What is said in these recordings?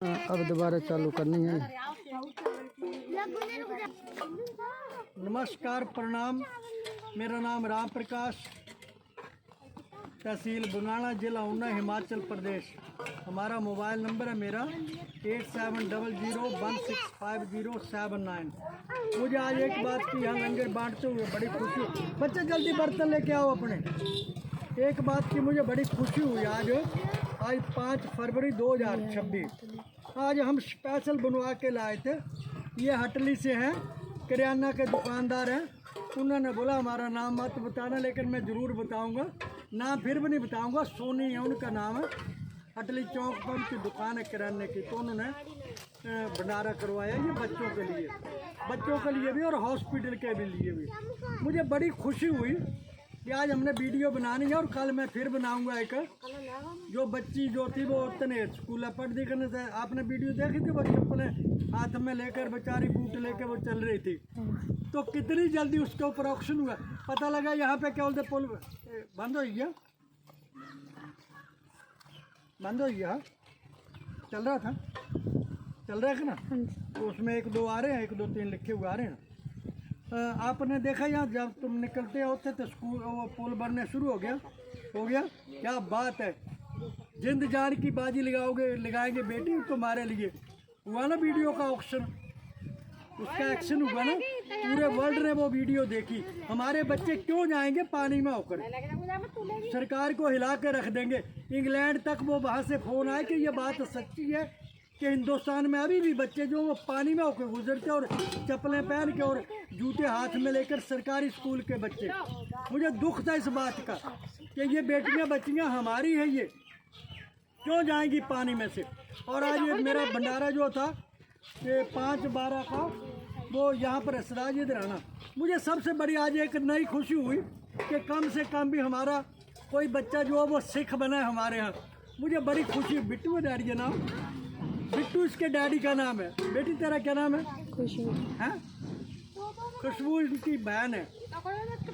अब दोबारा चालू करनी है। नमस्कार, प्रणाम। मेरा नाम राम प्रकाश, तहसील बुनाना, जिला ऊना, हिमाचल प्रदेश। हमारा मोबाइल नंबर है मेरा 8700165079। मुझे आज एक बात की, यहाँ लंगर बांटते हुए बड़ी खुशी। बच्चे जल्दी बर्तन लेके आओ अपने। एक बात की मुझे बड़ी खुशी हुई आज 5 फरवरी 2026। आज हम स्पेशल बनवा के लाए थे। ये हटली से हैं, किराना के दुकानदार हैं। उन्होंने बोला हमारा नाम मत बताना, लेकिन मैं ज़रूर बताऊंगा। नाम फिर भी नहीं बताऊंगा, सोनी है उनका नाम है। हटली चौक पर उनकी दुकान है किराने की। तो उन्होंने भंडारा करवाया ये बच्चों के लिए भी और हॉस्पिटल के भी लिए भी। मुझे बड़ी खुशी हुई कि आज हमने वीडियो बनानी है और कल मैं फिर बनाऊंगा एक। जो बच्ची जो थी वो उतने स्कूल पढ़ करने से आपने वीडियो देखी थी, वो चप्पल हाथ में लेकर बेचारी बूट लेकर वो चल रही थी। तो कितनी जल्दी उसके ऊपर ऑक्शन हुआ, पता लगा यहाँ पे क्या बोलते पुल बंद हो गया, चल रहा है ना। तो उसमें 1 2 आ रहे हैं, 1 2 3 लिखे हुए आ रहे हैं। आपने देखा यहाँ जब तुम निकलते होते तो स्कूल वो पुल बनने शुरू हो गया। क्या बात है, जिंद जान की बाजी लगाएंगे बेटी तुम्हारे लिए। हुआ ना वीडियो का ऑक्शन, उसका एक्शन हुआ ना, पूरे वर्ल्ड ने वो वीडियो देखी। हमारे बच्चे क्यों जाएंगे पानी में होकर, सरकार को हिला के रख देंगे। इंग्लैंड तक वो वहाँ से फ़ोन आए कि ये बात सच्ची है कि हिंदुस्तान में अभी भी बच्चे जो वो पानी में होकर गुजरते और चप्पलें पहन के और जूते हाथ में लेकर, सरकारी स्कूल के बच्चे। मुझे दुख था इस बात का कि ये बेटियां बच्चियां हमारी है, ये क्यों जाएंगी पानी में से। और आज ये मेरा भंडारा जो था ये 5/12 का, वो यहाँ पर सराज इधर आना। मुझे सबसे बड़ी आज एक नई खुशी हुई कि कम से कम भी हमारा कोई बच्चा जो है वो सिख बना है हमारे यहाँ। मुझे बड़ी खुशी। बिट्टू है डैडी का नाम, बिट्टू इसके डैडी का नाम है। बेटी तेरा क्या नाम है? खुशबू है। खुशबू इनकी बहन है।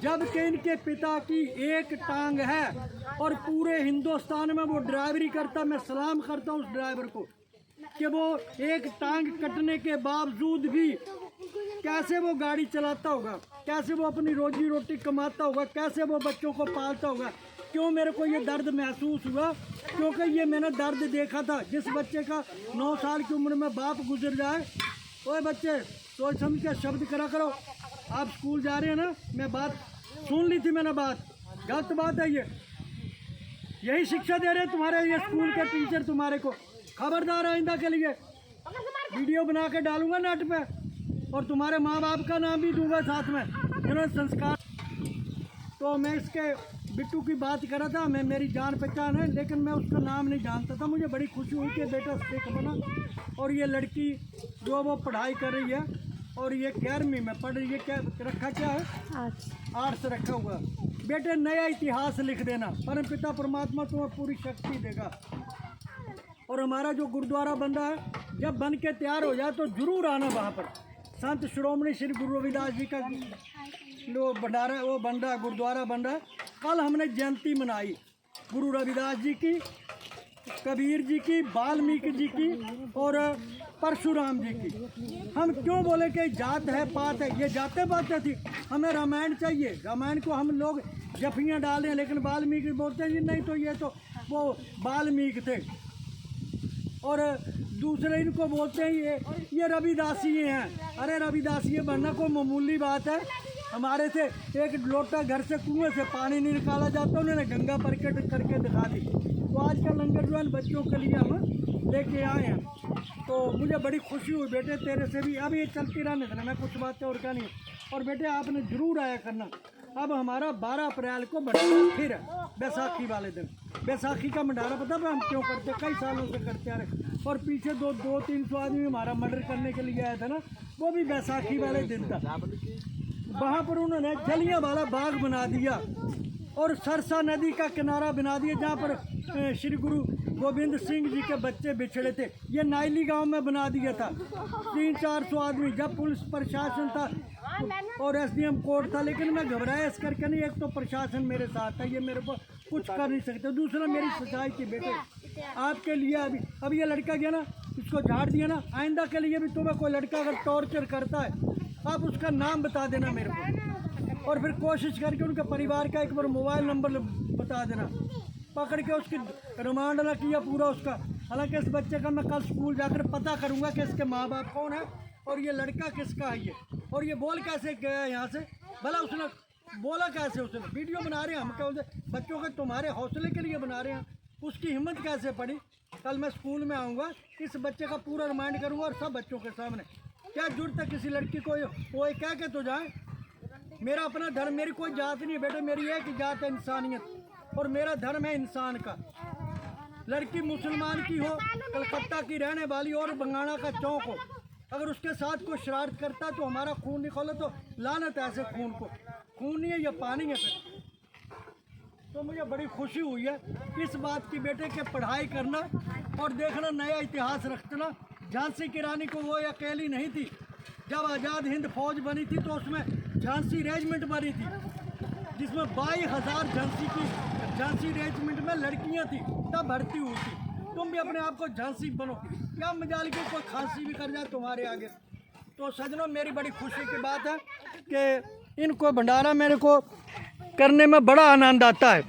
जबकि इनके पिता की एक टांग है और पूरे हिंदुस्तान में वो ड्राइवरी करता। मैं सलाम करता हूँ उस ड्राइवर को कि वो एक टांग कटने के बावजूद भी कैसे वो गाड़ी चलाता होगा, कैसे वो अपनी रोजी रोटी कमाता होगा, कैसे वो बच्चों को पालता होगा। क्यों मेरे को ये दर्द महसूस हुआ? क्योंकि ये मैंने दर्द देखा था। जिस बच्चे का 9 साल की उम्र में बाप गुजर जाए। ओए बच्चे, सोच समझ के शब्द करा करो। आप स्कूल जा रहे हैं ना, मैं बात सुन ली थी, मैंने बात गलत बात है ये। यही शिक्षा दे रहे तुम्हारे ये स्कूल के टीचर तुम्हारे को। खबरदार आइंदा के लिए वीडियो बना के डालूंगा नेट पे और तुम्हारे माँ बाप का नाम भी दूंगा साथ में, जिन्होंने संस्कार। तो मैं इसके बिट्टू की बात कर रहा था। मैं मेरी जान पहचान है, लेकिन मैं उसका नाम नहीं जानता था। मुझे बड़ी खुशी हुई कि बेटा सिख बना। और ये लड़की जो वो पढ़ाई कर रही है और ये 11वीं में पढ़ रही है। क्या रखा, क्या है? आर्ट्स रखा हुआ। बेटे नया इतिहास लिख देना, परम पिता परमात्मा तुम्हें पूरी शक्ति देगा। और हमारा जो गुरुद्वारा बन रहा है, जब बन के तैयार हो जाए तो जरूर आना वहाँ पर। संत श्रोमणी श्री गुरु रविदास जी का जो भंडारा वो बन रहा है, गुरुद्वारा बन रहा है। कल हमने जयंती मनाई गुरु रविदास जी की, कबीर जी की, वाल्मीकि जी की और परशुराम जी की। हम क्यों बोले कि जात है पात है? ये जाते पाते थी। हमें रामायण चाहिए। रामायण को हम लोग जफियाँ डाल रहे हैं, लेकिन वाल्मीकि बोलते हैं जी नहीं, तो ये तो वो वाल्मीकि थे। और दूसरे इनको बोलते हैं ये रविदासी हैं। अरे रविदासी बनना कोई मामूली बात है? हमारे से एक लोटा घर से कुएं से पानी नहीं निकाला जाता, उन्होंने गंगा प्रकट करके दिखा दी। तो आज का लंगर जो है बच्चों के लिए हम लेके आए हैं। तो मुझे बड़ी खुशी हुई बेटे तेरे से भी। अब ये चलती रहने देना, मैं कुछ बातें और क्या नहीं। और बेटे आपने जरूर आया करना। अब हमारा 12 अप्रैल को भंडारा फिर है, बैसाखी वाले दिन। बैसाखी का भंडारा पता है हम क्यों करते? कई सालों से करते आ रहे। और पीछे 200-300 आदमी हमारा मर्डर करने के लिए आया था ना, वो भी बैसाखी वाले दिन था। वहाँ पर उन्होंने जलियांवाला बाग बना दिया और सरसा नदी का किनारा बना दिया, जहाँ पर श्री गुरु गोविंद सिंह जी के बच्चे बिछड़े थे। ये नाइली गांव में बना दिया था। 300-400 आदमी, जब पुलिस प्रशासन था और SDM कोर्ट था, लेकिन मैं घबराया इस करके नहीं। एक तो प्रशासन मेरे साथ है, ये मेरे को कुछ कर नहीं सकते। दूसरा मेरी सच्चाई थी बेटे आपके लिए। अभी ये लड़का गया ना, इसको झाड़ दिया ना, आइंदा के लिए भी तुम्हें कोई लड़का अगर टॉर्चर करता है आप उसका नाम बता देना मेरे को, और फिर कोशिश करके उनके परिवार का एक बार मोबाइल नंबर बता देना। पकड़ के उसकी रिमांड ना किया पूरा उसका। हालांकि इस बच्चे का मैं कल स्कूल जाकर पता करूंगा कि इसके माँ बाप कौन है और ये लड़का किसका है ये, और ये बोल कैसे गया है यहाँ से, भला उसने बोला कैसे, उसने वीडियो बना रहे हैं हम क्या बोलते बच्चों के तुम्हारे हौसले के लिए बना रहे हैं, उसकी हिम्मत कैसे पड़ी। कल मैं स्कूल में आऊँगा, इस बच्चे का पूरा रिमाइंड करूँगा और सब बच्चों के सामने। क्या जरूरत है किसी लड़की को वो कह के तो जाए, मेरा अपना धर्म, मेरी कोई जात नहीं है बेटे, मेरी एक ही जात है इंसानियत, और मेरा धर्म है इंसान का। लड़की मुसलमान की हो, कलकत्ता की रहने वाली और बंगाना का चौक हो, अगर उसके साथ कोई शरारत करता तो हमारा खून निकले तो लानत है ऐसे खून को। खून नहीं है या पानी है फिर। तो मुझे बड़ी खुशी हुई है इस बात की बेटे के पढ़ाई करना और देखना, नया इतिहास रखना। झांसी की रानी को वो अकेली नहीं थी, जब आज़ाद हिंद फौज बनी थी तो उसमें झांसी रेजिमेंट बनी थी जिसमें 22,000 झांसी रेजिमेंट में लड़कियां थी, तब भर्ती हुई थी। तुम भी अपने आप को झांसी बनो, क्या मजाल की कोई खांसी भी कर जाए तुम्हारे आगे। तो सजनों मेरी बड़ी खुशी की बात है कि इनको भंडारा मेरे को करने में बड़ा आनंद आता है।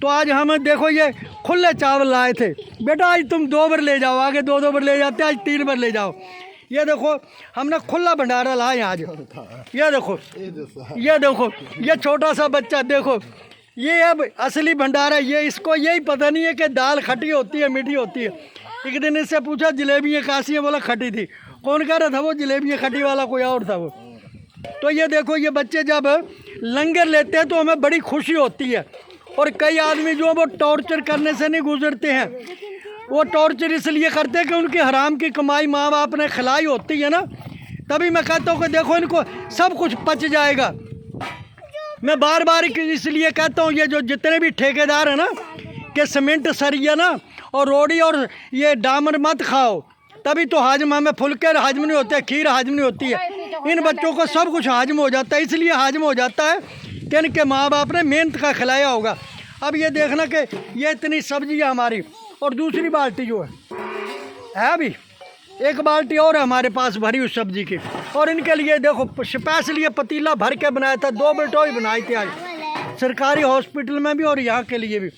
तो आज हम देखो ये खुले चावल लाए थे बेटा, आज तुम 2 बार ले जाओ, आगे 2 बार ले जाते, आज 3 बार ले जाओ। ये देखो हमने खुला भंडारा लाए आज। ये देखो ये छोटा सा बच्चा देखो, ये अब असली भंडारा, ये इसको यही पता नहीं है कि दाल खट्टी होती है मीठी होती है। एक दिन इससे पूछा जलेबियाँ कासी है, बोला खट्टी थी। कौन कह रहा था वो जलेबियाँ खट्टी वाला, कोई और था वो। तो ये देखो ये बच्चे जब लंगर लेते हैं तो हमें बड़ी खुशी होती है। और कई आदमी जो वो टॉर्चर करने से नहीं गुजरते हैं, वो टॉर्चर इसलिए करते हैं कि उनकी हराम की कमाई माँ बाप ने खिलाई होती है ना। तभी मैं कहता हूँ कि देखो इनको सब कुछ पच जाएगा। मैं बार बार इसलिए कहता हूँ ये जो जितने भी ठेकेदार हैं ना कि सीमेंट सरिया ना और रोड़ी और ये डामर मत खाओ, तभी तो हाजम, हमें फुलके हाजम नहीं होते, खीर हाजम नहीं होती है। इन बच्चों को सब कुछ हाजम हो जाता है, इसलिए हाजम हो जाता है कि इनके माँ बाप ने मेहनत का खिलाया होगा। अब ये देखना कि ये इतनी सब्जी है हमारी, और दूसरी बाल्टी जो है अभी एक बाल्टी और है हमारे पास भरी हुई सब्जी की। और इनके लिए देखो स्पेशल ये पतीला भर के बनाया था, 2 बेटों ही बनाई थी आज, सरकारी हॉस्पिटल में भी और यहाँ के लिए भी।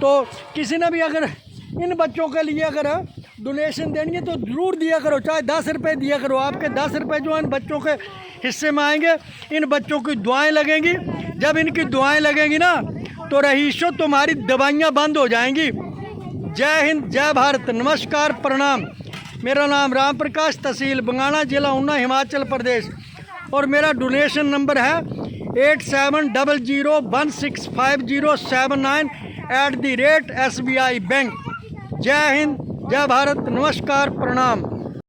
तो किसी ने भी अगर इन बच्चों के लिए अगर डोनेशन देनी है तो ज़रूर दिया करो, चाहे 10 रुपये दिया करो। आपके 10 रुपये जो इन बच्चों के हिस्से में आएंगे, इन बच्चों की दुआएं लगेंगी। जब इनकी दुआएं लगेंगी ना तो रहीशों तुम्हारी दवाइयाँ बंद हो जाएंगी। जय हिंद, जय भारत, नमस्कार, प्रणाम। मेरा नाम राम प्रकाश, तहसील बंगाना, जिला ऊना, हिमाचल प्रदेश। और मेरा डोनेशन नंबर है 8700165079 @SBI बैंक। जय हिंद, जय भारत, नमस्कार, प्रणाम।